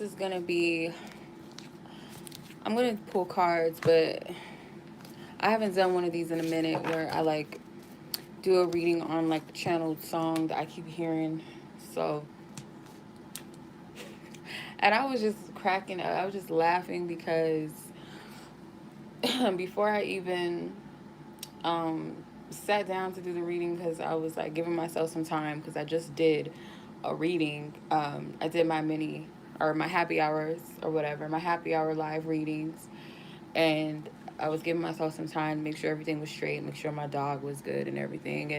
Is gonna be, I'm gonna pull cards, but I haven't done one of these in a minute where I like do a reading on like the channeled song that I keep hearing. So, and I was just cracking up. I was just laughing because before I even um sat down to do the reading, because I was like giving myself some time because I just did a reading. I did my mini or my happy hours or whatever, my happy hour live readings, and I was giving myself some time to make sure everything was straight, make sure my dog was good and everything.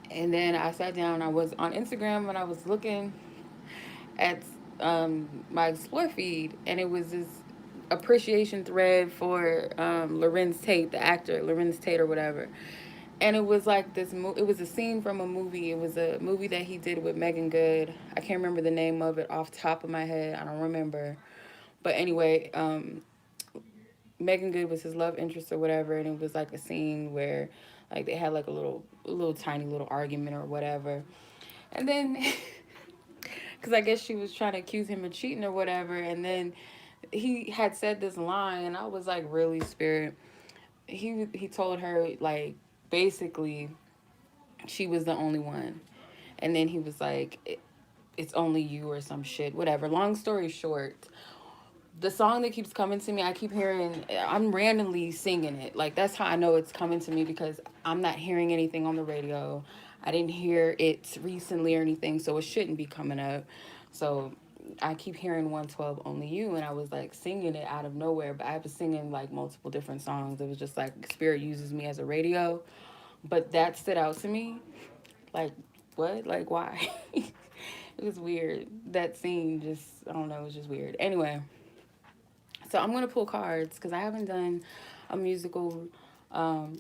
And then I sat down. I was on Instagram and I was looking at my explore feed, and it was this appreciation thread for Lorenz Tate, the actor Lorenz Tate or whatever. And it was like this. It was a scene from a movie. It was a movie that he did with Megan Good. I can't remember the name of it off the top of my head. I don't remember. But anyway, Megan Good was his love interest or whatever, and it was like a scene where like they had like a little tiny little argument or whatever, and then because I guess she was trying to accuse him of cheating or whatever, and then he had said this line, and I was like, really, Spirit? He told her like basically she was the only one, and then he was like, it's only you or some shit, whatever. Long story short, the song that keeps coming to me, I keep hearing, I'm randomly singing it. Like, that's how I know it's coming to me, because I'm not hearing anything on the radio. I didn't hear it recently or anything, so it shouldn't be coming up. So I keep hearing 112 Only You, and I was like singing it out of nowhere, but I was singing like multiple different songs. It was just like Spirit uses me as a radio. But that stood out to me. Like, what? Like, why? It was weird. That scene just, I don't know, it was just weird. Anyway. So I'm gonna pull cards because I haven't done a musical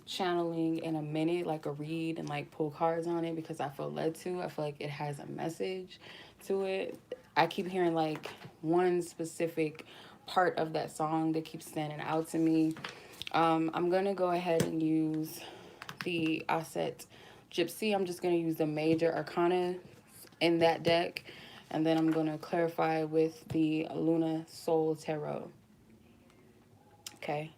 channeling in a minute, like a read and like pull cards on it, because I feel led to. I feel like it has a message to it. I keep hearing like one specific part of that song that keeps standing out to me. I'm gonna go ahead and use the Asset Gypsy. I'm just gonna use the major arcana in that deck, and then I'm gonna clarify with the Luna Soul Tarot. Okay.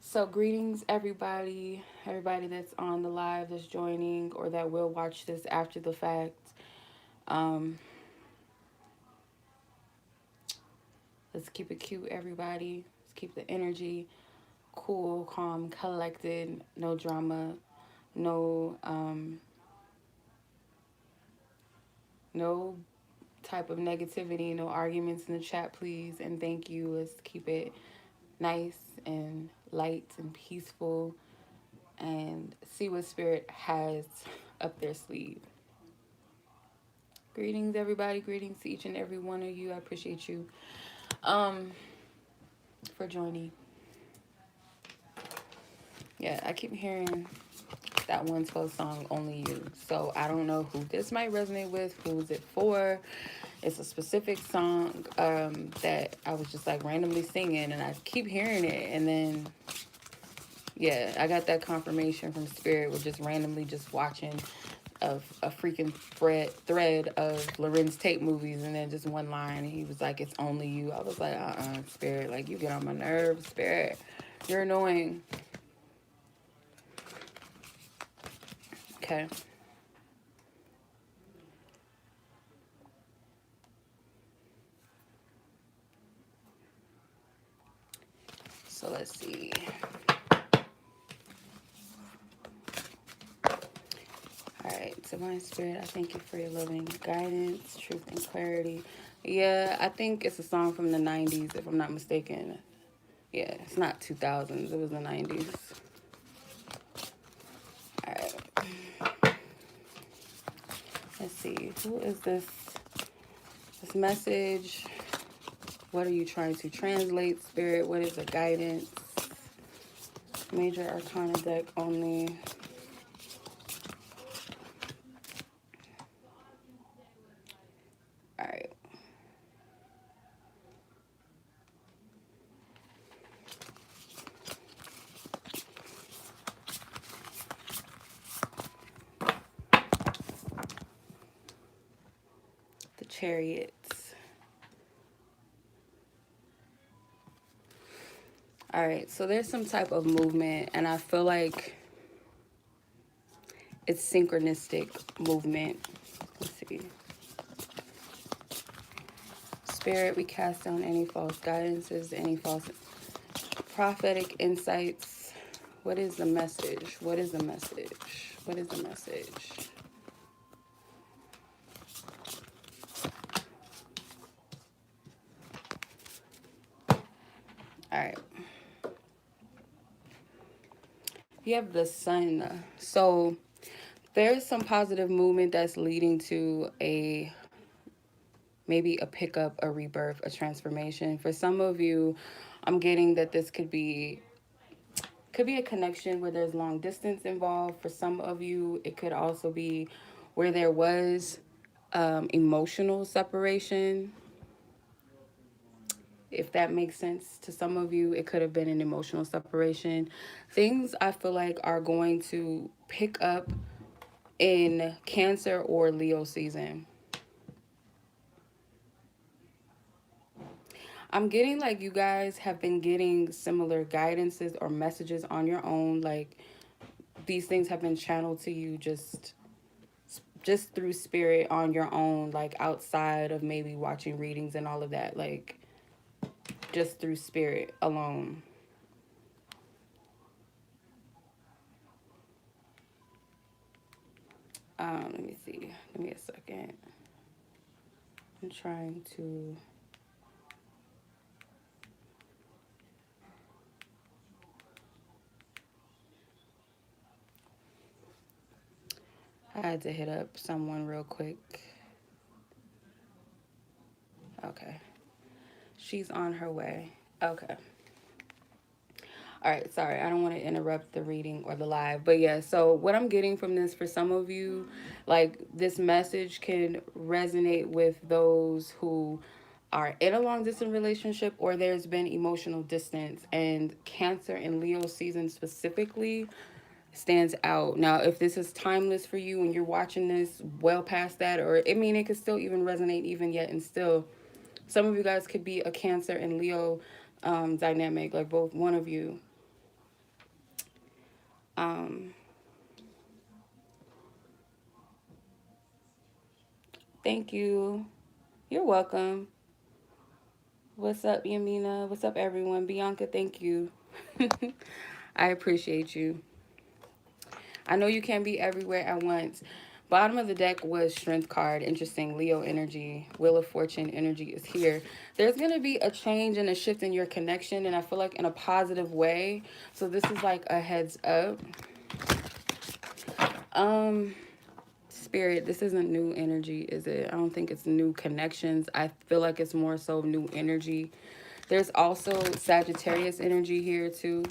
So greetings, everybody that's on the live, that's joining, or that will watch this after the fact. Um, let's keep it cute, everybody. Let's keep the energy cool, calm, collected. No drama. No, no type of negativity. No arguments in the chat, please. And thank you. Let's keep it nice and light and peaceful, and see what Spirit has up their sleeve. Greetings, everybody. Greetings to each and every one of you. I appreciate you for joining. Yeah, I keep hearing that 112 song, Only You. So I don't know who this might resonate with. Who is it for? It's a specific song that I was just like randomly singing, and I keep hearing it. And then, yeah, I got that confirmation from Spirit with just randomly just watching of a freaking thread of Lorenz Tate movies, and then just one line, and he was like, it's only you. I was like, Spirit, like, you get on my nerves, Spirit. You're annoying. Okay. So let's see. All right, Divine Spirit, I thank you for your loving guidance, truth, and clarity. Yeah, I think it's a song from the 90s, if I'm not mistaken. Yeah, it's not 2000s. It was the 90s. All right. Let's see. Who is this? This message. What are you trying to translate, Spirit? What is the guidance? Major Arcana deck only. All right. Chariot. All right, so there's some type of movement, and I feel like it's synchronistic movement. Let's see. Spirit, we cast down any false guidances, any false prophetic insights. What is the message? What is the message? What is the message? All right. You have the sun. So there's some positive movement that's leading to maybe a pickup, a rebirth, a transformation. For some of you, I'm getting that this could be a connection where there's long distance involved. For some of you, it could also be where there was emotional separation. If that makes sense to some of you, it could have been an emotional separation. Things I feel like are going to pick up in Cancer or Leo season. I'm getting like you guys have been getting similar guidances or messages on your own. Like these things have been channeled to you just through spirit on your own, like outside of maybe watching readings and all of that, like just through spirit alone. Let me see. Give me a second. I'm trying to... I had to hit up someone real quick. Okay. She's on her way. Okay. All right, sorry, I don't want to interrupt the reading or the live. But yeah, so what I'm getting from this, for some of you, like this message can resonate with those who are in a long distance relationship or there's been emotional distance. And Cancer and Leo season specifically stands out. Now, if this is timeless for you and you're watching this well past that, or I mean, it could still even resonate even yet and still. Some of you guys could be a Cancer and Leo dynamic, like both one of you. Thank you. You're welcome. What's up, Yamina? What's up, everyone? Bianca, thank you. I appreciate you. I know you can't be everywhere at once. Bottom of the deck was Strength card. Interesting. Leo energy. Wheel of Fortune energy is here. There's going to be a change and a shift in your connection, and I feel like in a positive way. So this is like a heads up. Spirit, this isn't new energy, is it? I don't think it's new connections. I feel like it's more so new energy. There's also Sagittarius energy here too.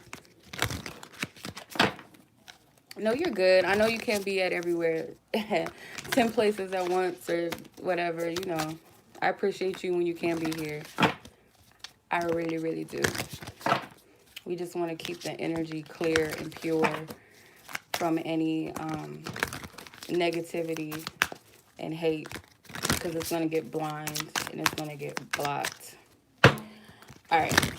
No, you're good. I know you can't be at everywhere 10 places at once or whatever, you know. I appreciate you when you can be here. I really, really do. We just want to keep the energy clear and pure from any negativity and hate, because it's going to get blind and it's going to get blocked. All right.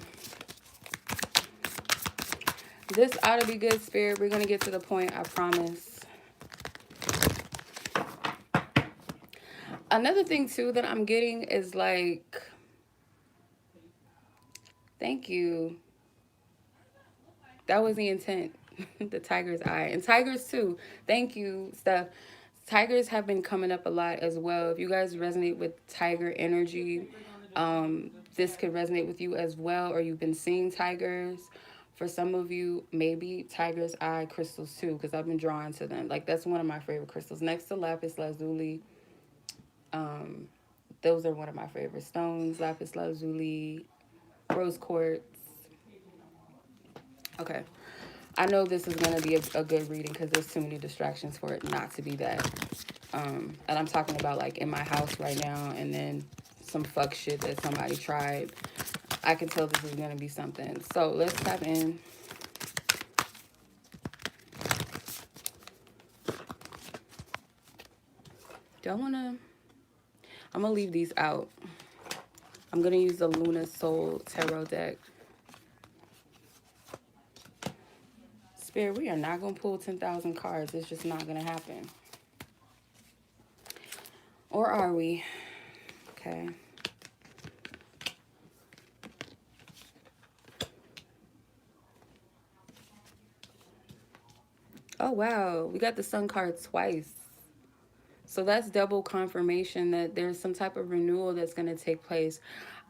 This ought to be good, Spirit. We're going to get to the point, I promise. Another thing, too, that I'm getting is like, thank you. That was the intent. The tiger's eye. And tigers, too. Thank you, Steph. Tigers have been coming up a lot as well. If you guys resonate with tiger energy, this could resonate with you as well, or you've been seeing tigers. For some of you, maybe tiger's eye crystals too, because I've been drawn to them. Like, that's one of my favorite crystals. Next to lapis lazuli, those are one of my favorite stones. Lapis lazuli, rose quartz. Okay. I know this is going to be a good reading because there's too many distractions for it not to be that. And I'm talking about like in my house right now, and then some fuck shit that somebody tried. I can tell this is going to be something. So let's tap in. Do I want to... I'm gonna leave these out. I'm gonna use the Luna Soul Tarot deck. Spirit, we are not gonna pull 10,000 cards. It's just not gonna happen. Or are we? Okay. Oh, wow. We got the Sun card twice. So that's double confirmation that there's some type of renewal that's going to take place.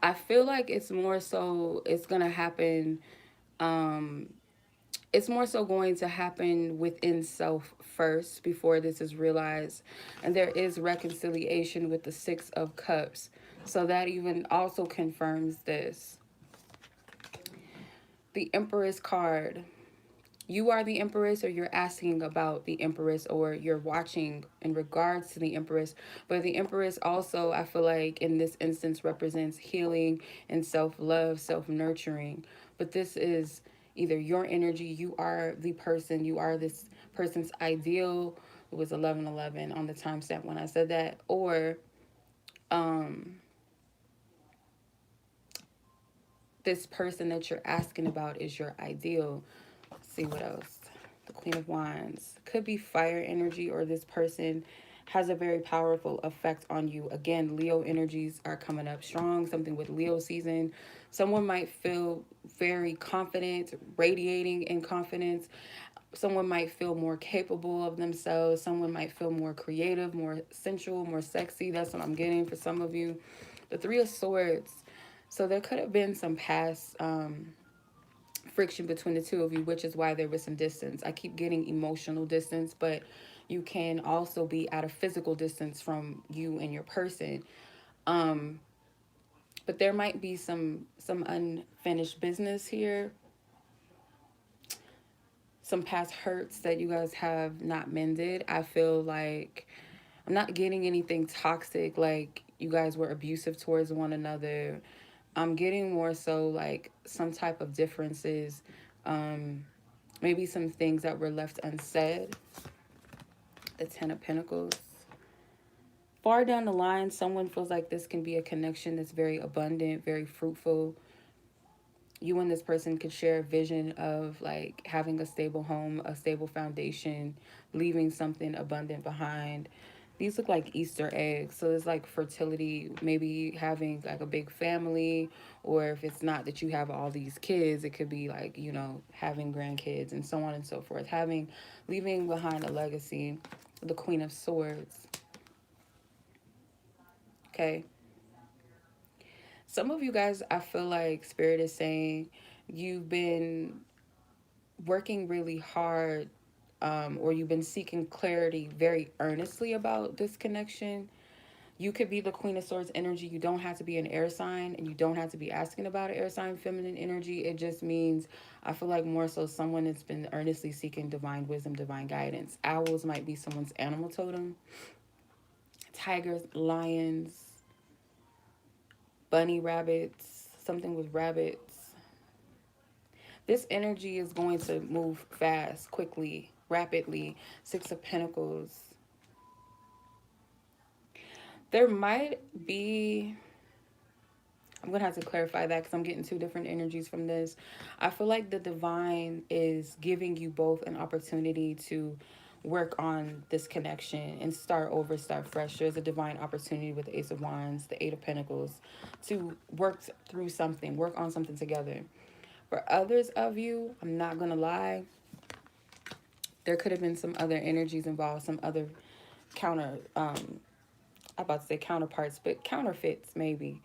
I feel like it's more so it's going to happen. Um, it's more so going to happen within self first before this is realized. And there is reconciliation with the Six of Cups. So that even also confirms this. The Empress card. You are the Empress, or you're asking about the Empress, or you're watching in regards to the Empress. But the Empress also, I feel like in this instance, represents healing and self-love, self-nurturing. But this is either your energy, you are the person, you are this person's ideal. It was 11:11 on the timestamp when I said that. Or this person that you're asking about is your ideal. Let's see what else. The Queen of Wands. Could be fire energy, or this person has a very powerful effect on you. Again, Leo energies are coming up strong. Something with Leo season. Someone might feel very confident, radiating in confidence. Someone might feel more capable of themselves. Someone might feel more creative, more sensual, more sexy. That's what I'm getting for some of you. The Three of Swords. So there could have been some past friction between the two of you, which is why there was some distance. I keep getting emotional distance, but you can also be at a physical distance from you and your person. Um, but there might be some unfinished business here, some past hurts that you guys have not mended. I feel like I'm not getting anything toxic, like you guys were abusive towards one another. I'm getting more so like some type of differences, maybe some things that were left unsaid. The Ten of Pentacles. Far down the line, someone feels like this can be a connection that's very abundant, very fruitful. You and this person could share a vision of like having a stable home, a stable foundation, leaving something abundant behind. These look like Easter eggs. So it's like fertility, maybe having like a big family, or if it's not that you have all these kids, it could be like, you know, having grandkids and so on and so forth. Leaving behind a legacy. The Queen of Swords. Okay. Some of you guys, I feel like Spirit is saying you've been working really hard, or you've been seeking clarity very earnestly about this connection. You could be the Queen of Swords energy. You don't have to be an air sign, and you don't have to be asking about an air sign feminine energy. It just means, I feel like more so someone that's been earnestly seeking divine wisdom, divine guidance. Owls might be someone's animal totem. Tigers, lions, bunny rabbits, something with rabbits. This energy is going to move fast, quickly, rapidly. Six of Pentacles. There might be, I'm going to have to clarify that because I'm getting two different energies from this. I feel like the divine is giving you both an opportunity to work on this connection and start over, start fresh. There's a divine opportunity with the Ace of Wands, the Eight of Pentacles, to work through something, work on something together. For others of you, I'm not going to lie, there could have been some other energies involved, some other I'm about to say counterparts, but counterfeits maybe.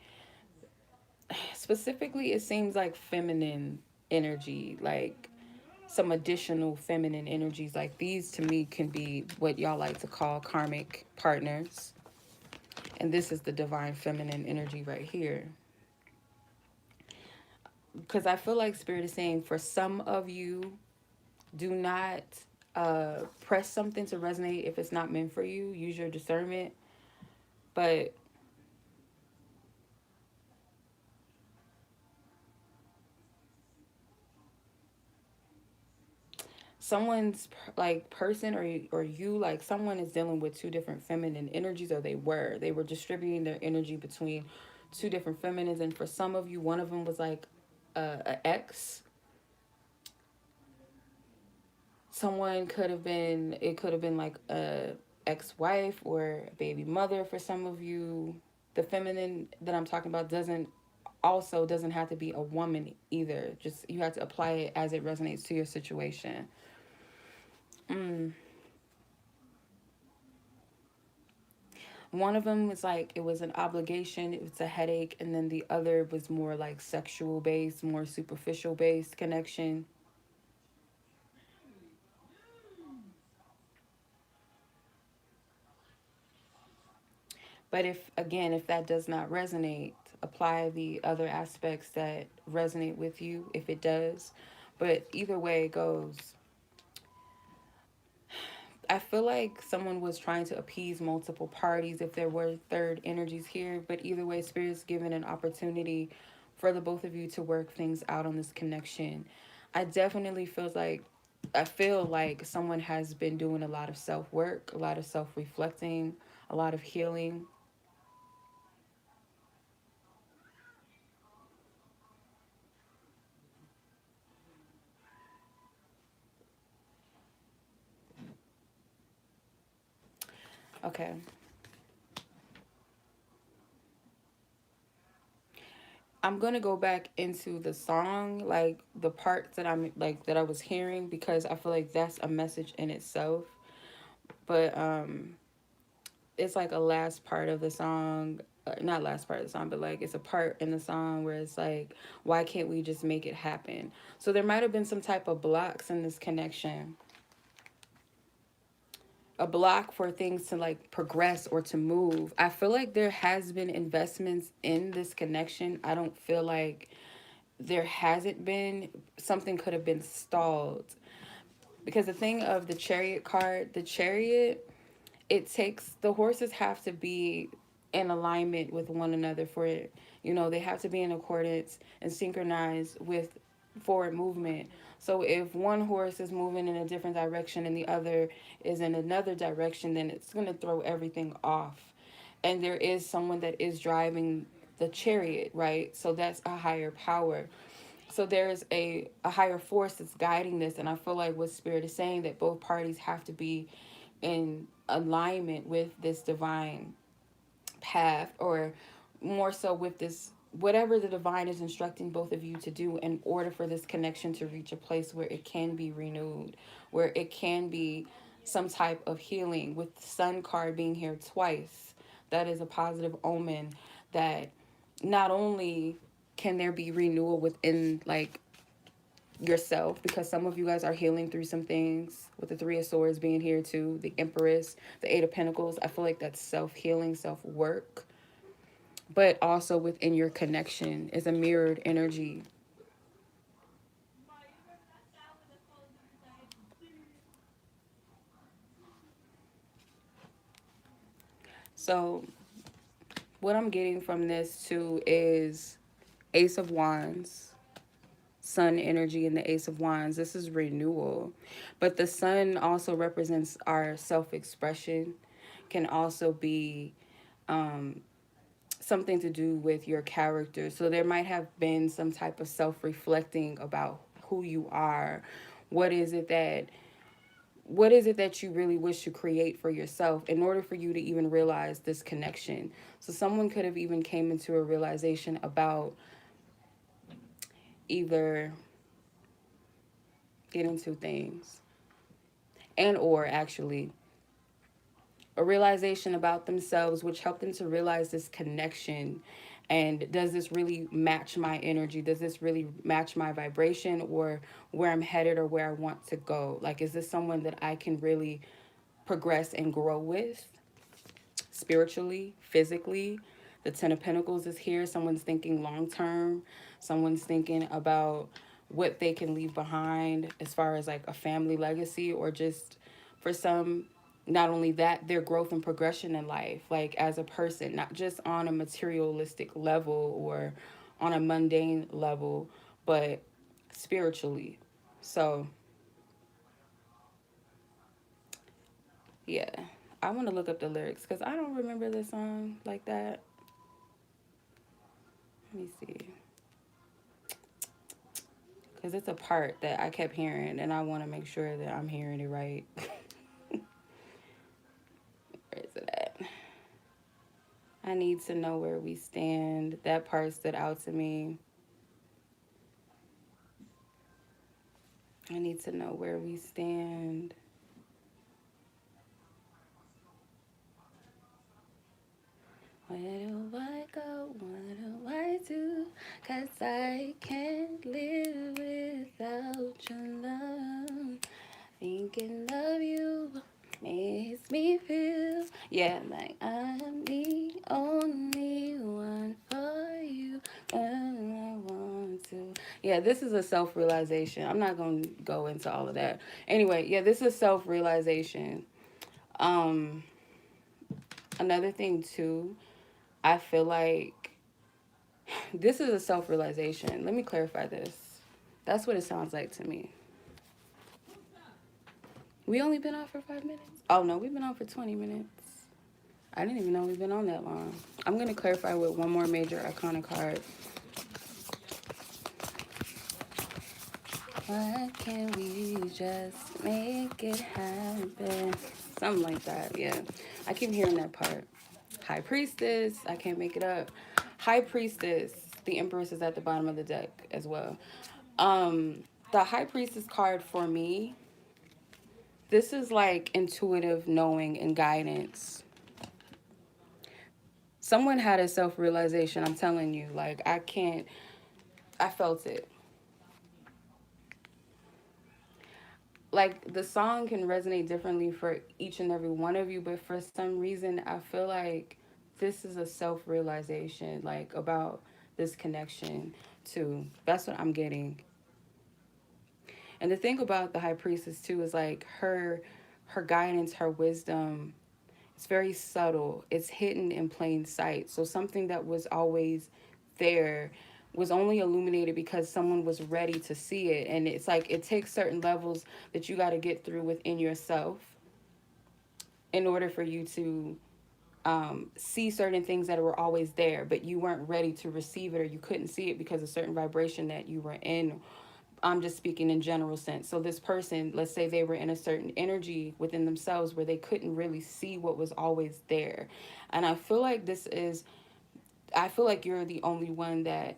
Specifically, it seems like feminine energy, like some additional feminine energies. Like these to me can be what y'all like to call karmic partners. And this is the divine feminine energy right here. Because I feel like Spirit is saying for some of you, do not press something to resonate if it's not meant for you. Use your discernment. But someone's like person, or you, like someone is dealing with two different feminine energies, or they were distributing their energy between two different feminines. And for some of you, one of them was like a ex. Someone could have been, it could have been like a ex-wife or a baby mother. For some of you, the feminine that I'm talking about doesn't have to be a woman either. Just, you have to apply it as it resonates to your situation. mm. One of them was like, it was an obligation, it was a headache, and then the other was more like sexual based, more superficial based connection. But if, again, if that does not resonate, apply the other aspects that resonate with you if it does. But either way it goes, I feel like someone was trying to appease multiple parties if there were third energies here. But either way, Spirit's given an opportunity for the both of you to work things out on this connection. I definitely feel like someone has been doing a lot of self work, a lot of self reflecting, a lot of healing. Okay. I'm gonna go back into the song, like the parts that I'm like that I was hearing, because I feel like that's a message in itself. But it's like a last part of the song, not last part of the song, but like it's a part in the song where it's like, why can't we just make it happen? So there might have been some type of blocks in this connection, a block for things to like progress or to move. I feel like there has been investments in this connection. I don't feel like there hasn't been. Something could have been stalled, because the thing of the Chariot card, the Chariot, it takes, the horses have to be in alignment with one another for it. They have to be in accordance and synchronized with forward movement. So if one horse is moving in a different direction and the other is in another direction, then it's going to throw everything off. And there is someone that is driving the chariot, right? So that's a higher power. So there's a higher force that's guiding this. And I feel like what Spirit is saying, that both parties have to be in alignment with this divine path, or more so with this, whatever the divine is instructing both of you to do, in order for this connection to reach a place where it can be renewed, where it can be some type of healing. With the sun card being here twice, that is a positive omen that not only can there be renewal within like yourself, because some of you guys are healing through some things, with the Three of Swords being here too, the Empress, the Eight of Pentacles. I feel like that's self-healing, self-work. But also within your connection is a mirrored energy. So what I'm getting from this too is Ace of Wands, Sun energy, and the Ace of Wands. This is renewal. But the Sun also represents our self-expression, can also be something to do with your character. So there might have been some type of self-reflecting about who you are. What is it that what is it that you really wish to create for yourself in order for you to even realize this connection? So someone could have even came into a realization about either getting two things, and or actually a realization about themselves, which helped them to realize this connection. And does this really match my energy? Does this really match my vibration, or where I'm headed, or where I want to go? Like, is this someone that I can really progress and grow with spiritually, physically? The Ten of Pentacles is here. Someone's thinking long term. Someone's thinking about what they can leave behind as far as like a family legacy, or just for some, not only that, their growth and progression in life, like as a person, not just on a materialistic level or on a mundane level, but spiritually. So Yeah. I want to look up the lyrics because I don't remember the song like that. Let me see. Because it's a part that I kept hearing and I want to make sure that I'm hearing it right. Where is it at? I need to know where we stand. That part stood out to me. I need to know where we stand. Where do I go? What do I do? 'Cause I can't live without your love. Thinking of you makes me feel, yeah, like I'm the only one for you. And I want to. Yeah, this is a self realization. I'm not going to go into all of that. Anyway, yeah, this is self realization. Um, Another thing, too, I feel like this is a self realization. Let me clarify this. That's what it sounds like to me. We only been on for 5 minutes? Oh, no, we've been on for 20 minutes. I didn't even know we've been on that long. I'm going to clarify with one more major arcana card. Why can't we just make it happen? Something like that, yeah. I keep hearing that part. High Priestess, I can't make it up. High Priestess, the Empress is at the bottom of the deck as well. The High Priestess card for me, this is like intuitive knowing and guidance. Someone had a self-realization, I'm telling you. Like, I felt it. Like, the song can resonate differently for each and every one of you, but for some reason, I feel like this is a self-realization, like, about this connection too. That's what I'm getting. And the thing about the High Priestess too is like her guidance, her wisdom, it's very subtle. It's hidden in plain sight. So something that was always there was only illuminated because someone was ready to see it. And it's like it takes certain levels that you got to get through within yourself in order for you to see certain things that were always there, but you weren't ready to receive it or you couldn't see it because of certain vibration that you were in. I'm just speaking in general sense. So this person, let's say they were in a certain energy within themselves where they couldn't really see what was always there. And I feel like you're the only one that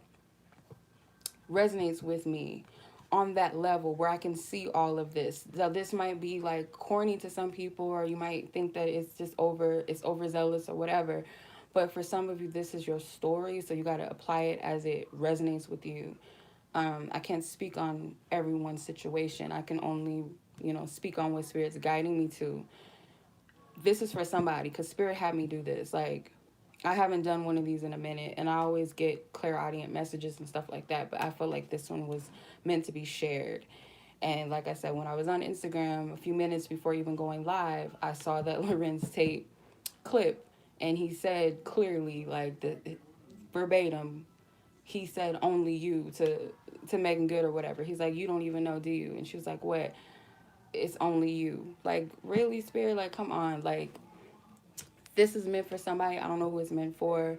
resonates with me on that level where I can see all of this. Now this might be like corny to some people, or you might think that it's overzealous or whatever. But for some of you, this is your story, so you got to apply it as it resonates with you. I can't speak on everyone's situation. I can only, speak on what Spirit's guiding me to. This is for somebody because Spirit had me do this. Like, I haven't done one of these in a minute, and I always get clairaudient messages and stuff like that, but I feel like this one was meant to be shared. And like I said, when I was on Instagram a few minutes before even going live, I saw that Lorenz Tate clip, and he said clearly, like, the verbatim, he said only you to Megan Good or whatever. He's like, you don't even know, do you? And she was like, what? It's only you. Like, really, Spirit? Like, come on. Like, this is meant for somebody. I don't know who it's meant for.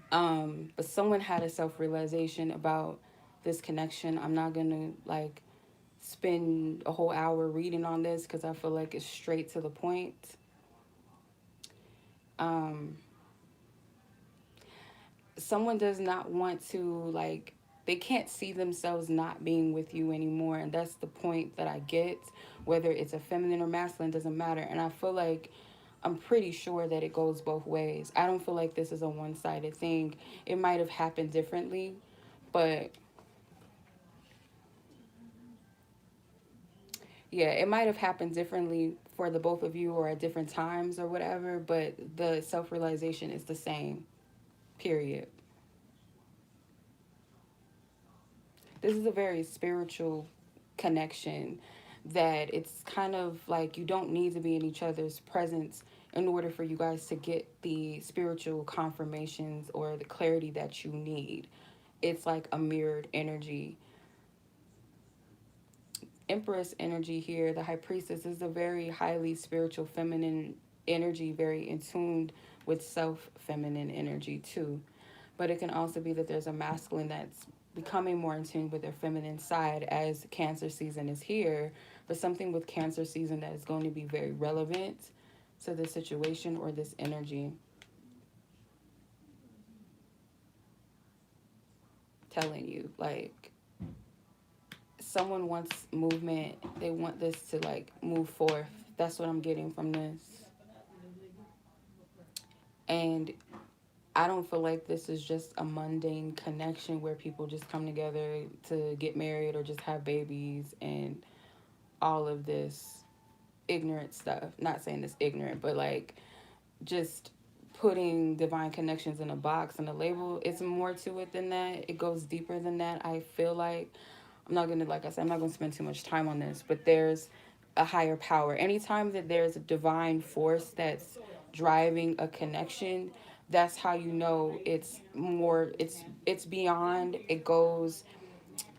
But someone had a self-realization about this connection. I'm not going to, like, spend a whole hour reading on this because I feel like it's straight to the point. Um, Someone does not want to, like, they can't see themselves not being with you anymore, and that's the point that I get. Whether it's a feminine or masculine doesn't matter, and I feel like I'm pretty sure that it goes both ways. I don't feel like this is a one-sided thing. It might have happened differently, but yeah, it might have happened differently for the both of you or at different times or whatever, but the self-realization is the same, period. This is a very spiritual connection that it's kind of like you don't need to be in each other's presence in order for you guys to get the spiritual confirmations or the clarity that you need. It's like a mirrored energy. Empress energy here, the high priestess, is a very highly spiritual feminine energy, very in tuned with self feminine energy too. But it can also be that there's a masculine that's becoming more in tune with their feminine side as Cancer season is here. But something with Cancer season that is going to be very relevant to this situation or this energy. Telling you, like, someone wants movement, they want this to like move forth. That's what I'm getting from this. And I don't feel like this is just a mundane connection where people just come together to get married or just have babies and all of this ignorant stuff. Not saying it's ignorant, but like just putting divine connections in a box and a label. It's more to it than that. It goes deeper than that. I feel like I'm not gonna, like I said, I'm not gonna spend too much time on this, but there's a higher power. Anytime that there's a divine force that's driving a connection, that's how you know it's more, it's beyond, it goes,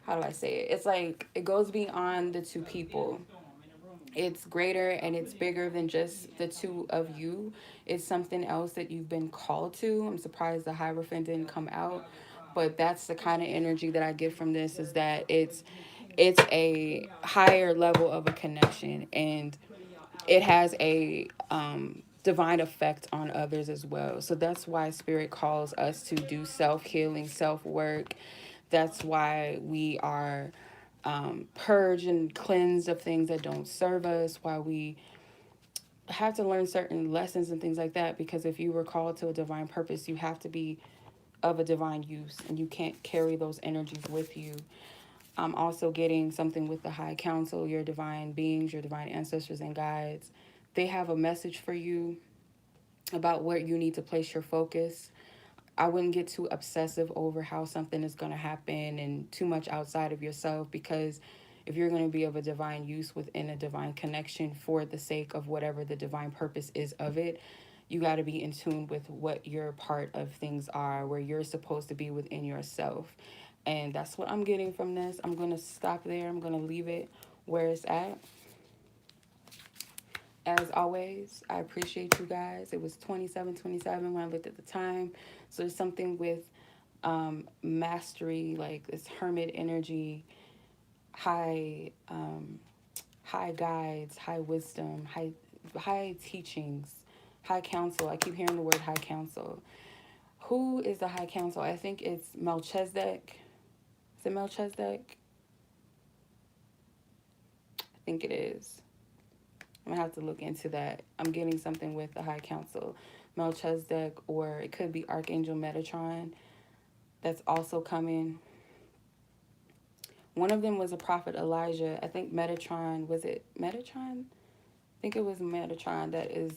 how do I say it? It's like it goes beyond the two people. It's greater and it's bigger than just the two of you. It's something else that you've been called to. I'm surprised the Hierophant didn't come out, but that's the kind of energy that I get from this, is that it's a higher level of a connection, and it has a divine effect on others as well. So that's why spirit calls us to do self-healing, self-work. That's why we are purged and cleansed of things that don't serve us, why we have to learn certain lessons and things like that. Because if you were called to a divine purpose, you have to be of a divine use, and you can't carry those energies with you. I'm also getting something with the high council, your divine beings, your divine ancestors and guides. They have a message for you about where you need to place your focus. I wouldn't get too obsessive over how something is going to happen and too much outside of yourself, because if you're going to be of a divine use within a divine connection for the sake of whatever the divine purpose is of it, you got to be in tune with what your part of things are, where you're supposed to be within yourself. And that's what I'm getting from this. I'm going to stop there. I'm going to leave it where it's at. As always, I appreciate you guys. It was 27:27 when I looked at the time. So there's something with mastery, like this hermit energy, high high guides, high wisdom, high teachings, high counsel. I keep hearing the word high counsel. Who is the high counsel? I think it's Melchizedek. Is it Melchizedek? I think it is. I'm gonna have to look into that. I'm getting something with the high council, Melchizedek, or it could be Archangel Metatron. That's also coming. One of them was a prophet Elijah. I think Metatron, was it Metatron? I think it was Metatron that is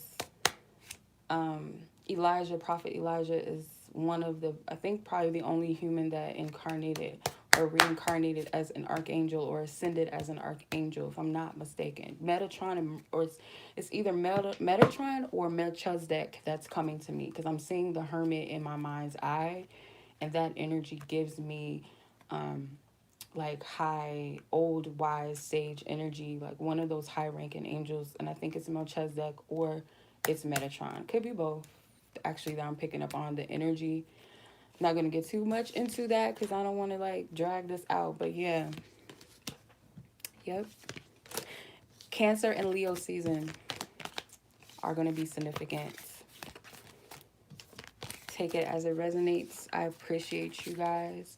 Elijah. Prophet Elijah is one of the, I think probably the only human that incarnated or reincarnated as an archangel or ascended as an archangel, if I'm not mistaken. Metatron, or it's either Metatron or Melchizedek that's coming to me, because I'm seeing the hermit in my mind's eye, and that energy gives me like high, old, wise, sage energy, like one of those high ranking angels. And I think it's Melchizedek or it's Metatron. Could be both. Actually, that I'm picking up on the energy. Not going to get too much into that because I don't want to like drag this out. But yeah. Yep. Cancer and Leo season are going to be significant. Take it as it resonates. I appreciate you guys.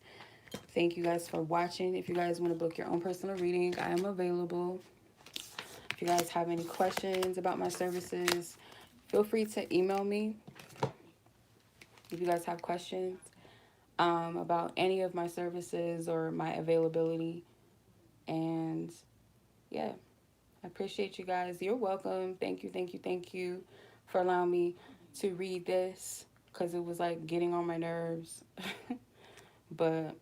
Thank you guys for watching. If you guys want to book your own personal reading, I am available. If you guys have any questions about my services, feel free to email me. If you guys have questions about any of my services or my availability. And yeah, I appreciate you guys. You're welcome. Thank you, thank you, thank you for allowing me to read this, because it was like getting on my nerves. But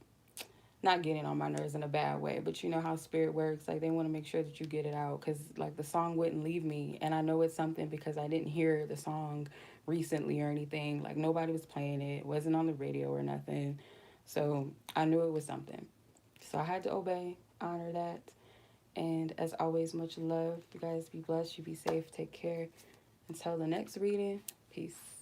not getting on my nerves in a bad way, but you know how spirit works. Like, they want to make sure that you get it out, because like the song wouldn't leave me, and I know it's something because I didn't hear the song recently or anything. Like, nobody was playing it. It wasn't on the radio or nothing. So I knew it was something. So I had to obey, honor that, And as always, much love. You guys be blessed. You be safe. Take care. Until the next reading, peace.